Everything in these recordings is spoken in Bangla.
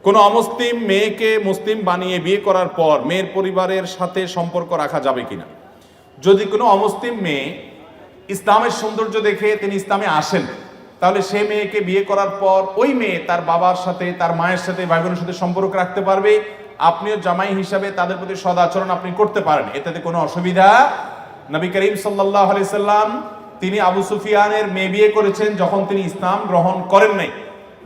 কোনো অমুসলিম মেয়েকে মুসলিম বানিয়ে বিয়ে করার পর মেয়ের পরিবারের সাথে সম্পর্ক রাখা যাবে কিনা? যদি কোনো অমুসলিম মেয়ে ইসলামের সৌন্দর্য দেখে তিনি ইসলামে আসেন, তাহলে সে মেয়েকে বিয়ে করার পর ওই মেয়ে তার বাবার সাথে, তার মায়ের সাথে, ভাই বোনের সাথে সম্পর্ক রাখতে পারবে। আপনিও জামাই হিসাবে তাদের প্রতি সদাচরণ আপনি করতে পারেন, এতে কোনো অসুবিধা। নবী করিম সাল্লাল্লাহু আলাইহি সাল্লাম তিনি আবু সুফিয়ানের মেয়ে বিয়ে করেছেন যখন তিনি ইসলাম গ্রহণ করেন নাই।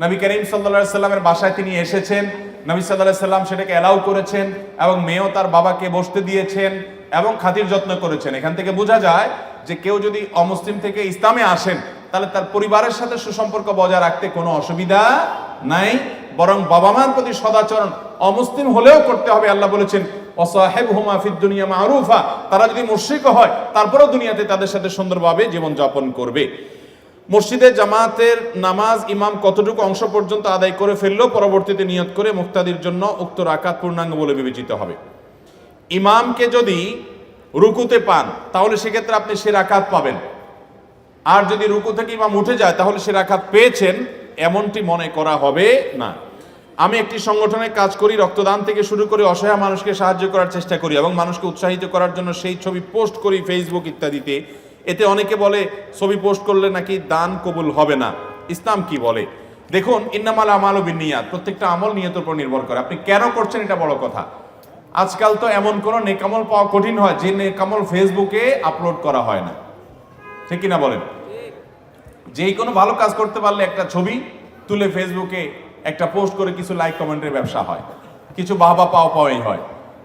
নবী করিম সাল্লাল্লাহু আলাইহি সাল্লামের বাসায় তিনি এসেছেন, নবী সাল্লাল্লাহু আলাইহি সাল্লাম সেটাকে অ্যালাউ করেছেন এবং মেয়েও তার বাবাকে বসতে দিয়েছেন এবং খাতির যত্ন করেছেন। এখান থেকে বোঝা যায় যে কেউ যদি অমুসলিম থেকে ইসলামে আসেন তাহলে তার পরিবারের সাথে সুসম্পর্ক বজায় রাখতে কোনো অসুবিধা নাই, বরং বাবা মার প্রতি সদাচরণ অমুসলিম হলেও করতে হবে। আল্লাহ বলেছেন ওয়াসাহিবহুমা ফিদ দুনিয়া মারুফা, তারা যদি মুশরিকও হয় তারপরেও দুনিয়াতে তাদের সাথে সুন্দরভাবে জীবন যাপন করবে। মসজিদে জামাতের নামাজ ইমাম কতটুকু অংশ পর্যন্ত আদায় করে ফেললেও পরবর্তীতে নিয়ত করে মুক্তাদির জন্য উক্ত রাকাত পূর্ণাঙ্গ বলে বিবেচিত হবে। ইমামকে যদি রুকুতে পান তাহলে সেক্ষেত্রে আপনি সে রাকাত পাবেন, আর যদি রুকু থেকে ইমাম উঠে যায় তাহলে সে রাকাত পেয়েছেন এমনটি মনে করা হবে না। আমি একটি সংগঠনে কাজ করি, রক্তদান থেকে শুরু করে অসহায় মানুষকে সাহায্য করার চেষ্টা করি এবং মানুষকে উৎসাহিত করার জন্য সেই ছবি পোস্ট করি ফেসবুক ইত্যাদিতে। এতে অনেকে বলে ছবি পোস্ট করলে নাকি দান কবুল হবে না, ইসলাম কি বলে? দেখুন, ইন্নামাল আমালু বিন্নিয়াত, প্রত্যেকটা আমল নিয়তের উপর নির্ভর করে। আপনি কেন করছেন এটা বড় কথা। আজকাল তো এমন কোন নেকামল পাওয়া কঠিন হয় যে নেকামল ফেসবুকে আপলোড করা হয় না, ঠিক কিনা বলেন? যেই কোনো ভালো কাজ করতে পারলে একটা ছবি তুলে ফেসবুকে একটা পোস্ট করে কিছু লাইক কমেন্টের ব্যবসা হয়, কিছু বাহবা পাওয়াই হয়।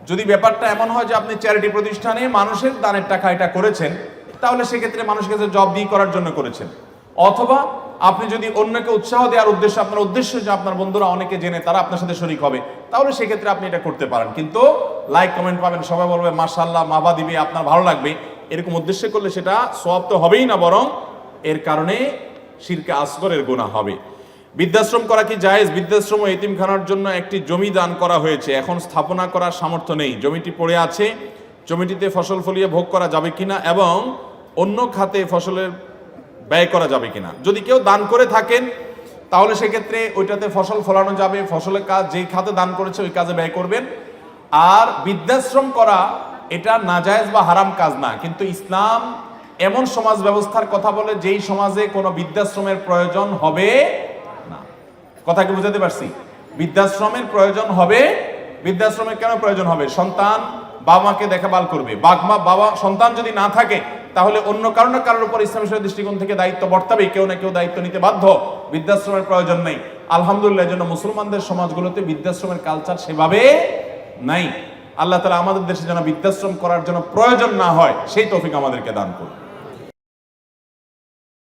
যদি ব্যাপারটা এমন হয় যে আপনি চ্যারিটি প্রতিষ্ঠানে মানুষের দানের টাকা এটা করেছেন, তাহলে সেক্ষেত্রে মানুষকে জব দিয়ে করার জন্য করেছেন। অথবা আপনি যদি অন্যকে উৎসাহ দেওয়ার উদ্দেশ্য, আপনার উদ্দেশ্য যে আপনার বন্ধুরা অনেকে জেনে তারা আপনার সাথে শরীক হবে, তাহলে সেক্ষেত্রে আপনি এটা করতে পারেন। কিন্তু লাইক কমেন্ট পাবেন, সবাই বলবে মাশাআল্লাহ, মাহবা দিবে, আপনার ভালো লাগবে, এরকম উদ্দেশ্যে করলে সেটা সওয়াব তো হবেই না, বরং এর কারণে শিরকে আসগরের গুনাহ হবে। বৃদ্ধাশ্রম করা কি জায়েজ? বৃদ্ধাশ্রম ও এতিমখানার জন্য একটি জমি দান করা হয়েছে, এখন স্থাপনা করার সামর্থ্য নেই, জমিটি পড়ে আছে, জমিটিতে ফসল ফলিয়ে ভোগ করা যাবে কিনা এবং অন্য খাতে ফসলের ব্যয় করা যাবে কিনা। যদি কেউ দান করে থাকেন তাহলে সেক্ষেত্রে ওইটাতে ফসল ফলানো যাবে, ফসলের কাজ যেই খাতে দান করেছে ওই কাজে ব্যয় করবেন। আর বৃদ্ধাশ্রম করা এটা নাজায়েজ বা হারাম কাজ না, কিন্তু ইসলাম এমন সমাজ ব্যবস্থার কথা বলে যেই সমাজে কোনো বৃদ্ধাশ্রমের প্রয়োজন হবে না। কথা কি বুঝাতে পারছি? বৃদ্ধাশ্রমের প্রয়োজন হবে। বৃদ্ধাশ্রমের কেন প্রয়োজন হবে? সন্তান বাবা মাকে দেখাভাল করবে, বাবা সন্তান যদি না থাকে তাহলে অন্য কারোর উপর ইসলামের দৃষ্টিকোণ থেকে দায়িত্ব বর্তাবে, কেউ না কেউ দায়িত্ব নিতে বাধ্য। বৃদ্ধাশ্রমের প্রয়োজন নেই, আলহামদুলিল্লাহ। এর জন্য মুসলমানদের সমাজগুলোতে বৃদ্ধাশ্রমের কালচার সেভাবে নাই। আল্লাহ তাআলা আমাদের দেশে যেন বৃদ্ধাশ্রম করার জন্য প্রয়োজন না হয় সেই তৌফিক আমাদেরকে দান করুন।